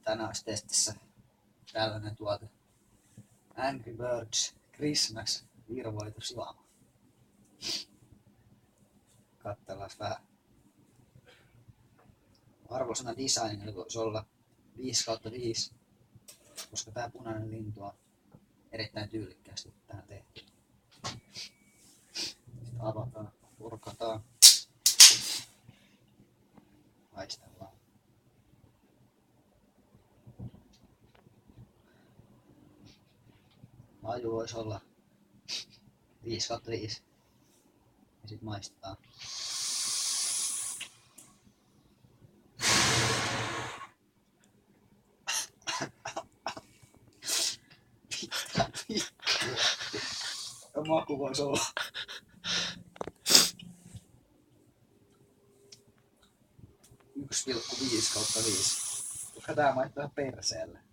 tänään olisi testissä tällainen tuote. Angry Birds Christmas virvoitusjuoma. Katsellaan vähän. Arvosana designilla voisi olla 5/5, koska tää punainen lintu on erittäin tyylikkäästi tähän tehty. Sitten avataan, purkataan. Haistellaan. Maju voisi olla 5/5. Ja sit maistetaan. Ja maku voisi olla 1/5/5, koska tää maittaa perseelle.